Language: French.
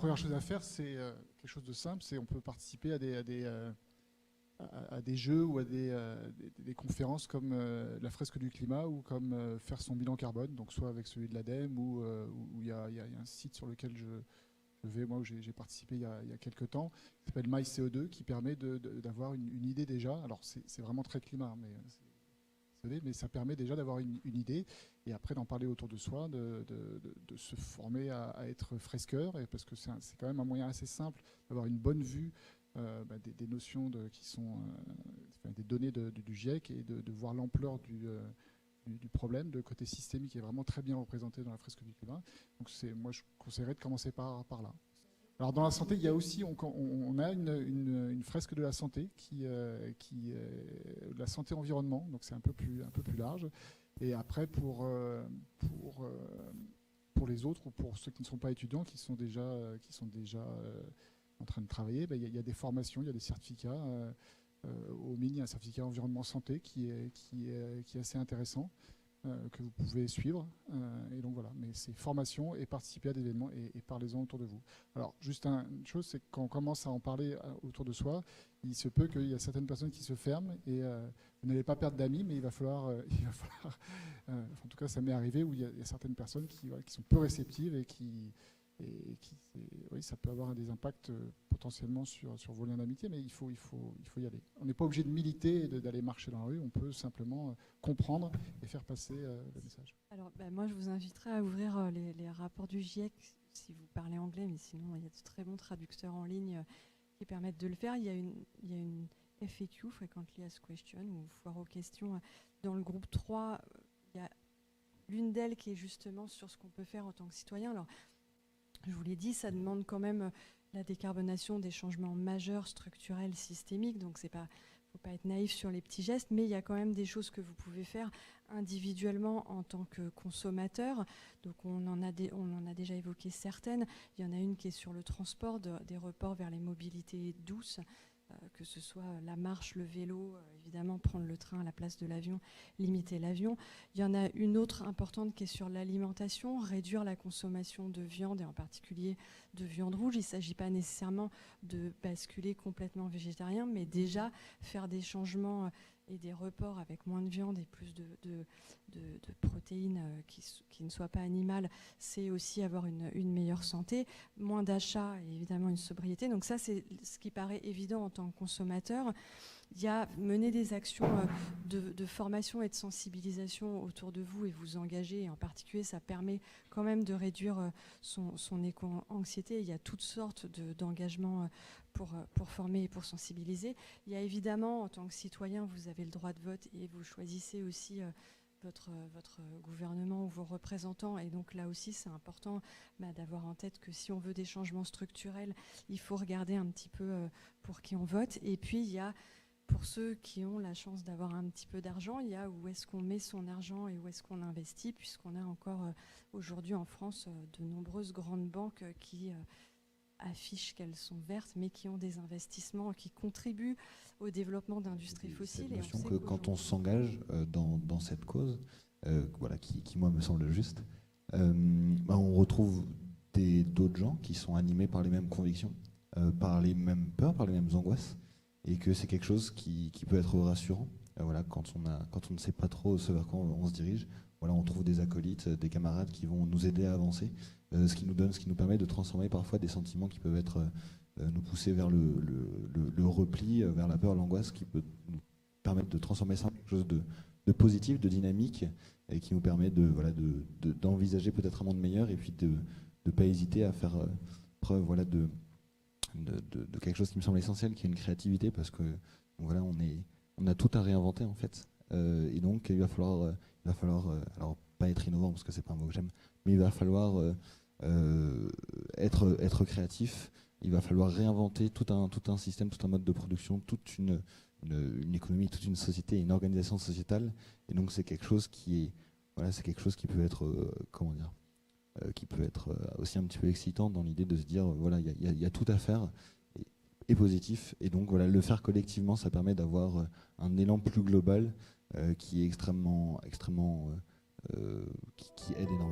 première chose à faire, c'est quelque chose de simple, c'est on peut participer à des jeux ou à des conférences comme la fresque du climat ou comme faire son bilan carbone, donc soit avec celui de l'ADEME ou où il y a un site sur lequel je vais, moi, où j'ai participé il y a quelques temps, qui s'appelle MyCO2, qui permet d'avoir une idée déjà. Alors, c'est vraiment très climat, mais ça permet déjà d'avoir une idée et après d'en parler autour de soi, de se former à être fresqueur, parce que c'est quand même un moyen assez simple d'avoir une bonne vue des notions qui sont des données du GIEC et de voir l'ampleur du problème, de côté systémique qui est vraiment très bien représenté dans la fresque du climat. Donc moi je conseillerais de commencer par là. Alors dans la santé, il y a aussi, on a une fresque de la santé de la santé environnement, donc c'est un peu plus large. Et après pour les autres ou pour ceux qui ne sont pas étudiants, qui sont déjà en train de travailler, il y a des formations, il y a des certificats. Au MINI, il y a un certificat environnement santé qui est assez intéressant, que vous pouvez suivre. Et donc voilà, mais c'est formation et participer à des événements et parlez-en autour de vous. Alors, juste une chose, c'est que quand on commence à en parler autour de soi, il se peut qu'il y a certaines personnes qui se ferment et vous n'allez pas perdre d'amis, mais il va falloir en tout cas, ça m'est arrivé où il y a certaines personnes qui sont peu réceptives et oui, ça peut avoir des impacts potentiellement sur vos liens d'amitié, mais il faut y aller. On n'est pas obligé de militer et d'aller marcher dans la rue, on peut simplement comprendre et faire passer le message. Alors, moi, je vous inviterai à ouvrir les rapports du GIEC si vous parlez anglais, mais sinon, il y a de très bons traducteurs en ligne qui permettent de le faire. Il y a une FAQ, Frequently Asked Questions, ou foire aux questions. Dans le groupe 3, il y a l'une d'elles qui est justement sur ce qu'on peut faire en tant que citoyen. Alors, je vous l'ai dit, ça demande quand même la décarbonation des changements majeurs, structurels, systémiques. Donc, il ne faut pas être naïf sur les petits gestes, mais il y a quand même des choses que vous pouvez faire individuellement en tant que consommateur. Donc, on en a déjà évoqué certaines. Il y en a une qui est sur le transport, des reports vers les mobilités douces, que ce soit la marche, le vélo, évidemment prendre le train à la place de l'avion, limiter l'avion. Il y en a une autre importante qui est sur l'alimentation, réduire la consommation de viande et en particulier de viande rouge. Il ne s'agit pas nécessairement de basculer complètement végétarien, mais déjà faire des changements et des reports avec moins de viande et plus de protéines qui ne soient pas animales, c'est aussi avoir une meilleure santé, moins d'achats et évidemment une sobriété. Donc ça, c'est ce qui paraît évident en tant que consommateur. Il y a mener des actions de formation et de sensibilisation autour de vous et vous engager. Et en particulier, ça permet quand même de réduire son éco-anxiété. Il y a toutes sortes d'engagements pour former et pour sensibiliser. Il y a évidemment, en tant que citoyen, vous avez le droit de vote et vous choisissez aussi votre gouvernement ou vos représentants. Et donc là aussi, c'est important d'avoir en tête que si on veut des changements structurels, il faut regarder un petit peu pour qui on vote. Et puis, il y a, pour ceux qui ont la chance d'avoir un petit peu d'argent, il y a où est-ce qu'on met son argent et où est-ce qu'on investit, puisqu'on a encore aujourd'hui en France de nombreuses grandes banques qui affichent qu'elles sont vertes, mais qui ont des investissements qui contribuent au développement d'industries fossiles. Cette notion que quand on s'engage dans cette cause, qui moi me semble juste, on retrouve d'autres gens qui sont animés par les mêmes convictions, par les mêmes peurs, par les mêmes angoisses, et que c'est quelque chose qui peut être rassurant. Quand on ne sait pas trop ce vers quoi on se dirige, on trouve des acolytes, des camarades qui vont nous aider à avancer, ce qui nous permet de transformer parfois des sentiments qui peuvent être nous pousser vers le repli, vers la peur, l'angoisse, qui peut nous permettre de transformer ça en quelque chose de positif, de dynamique, et qui nous permet d'envisager peut-être un monde meilleur, et puis de ne pas hésiter à faire preuve de quelque chose qui me semble essentiel, qui est une créativité, parce que on a tout à réinventer en fait, et donc il va falloir alors pas être innovant parce que c'est pas un mot que j'aime, mais il va falloir être créatif. Il va falloir réinventer tout un système, tout un mode de production, toute une économie, toute une société, une organisation sociétale. Et donc c'est quelque chose qui peut être qui peut être aussi un petit peu excitant dans l'idée de se dire il y a tout à faire et positif. Et donc le faire collectivement, ça permet d'avoir un élan plus global qui est extrêmement qui aide énormément.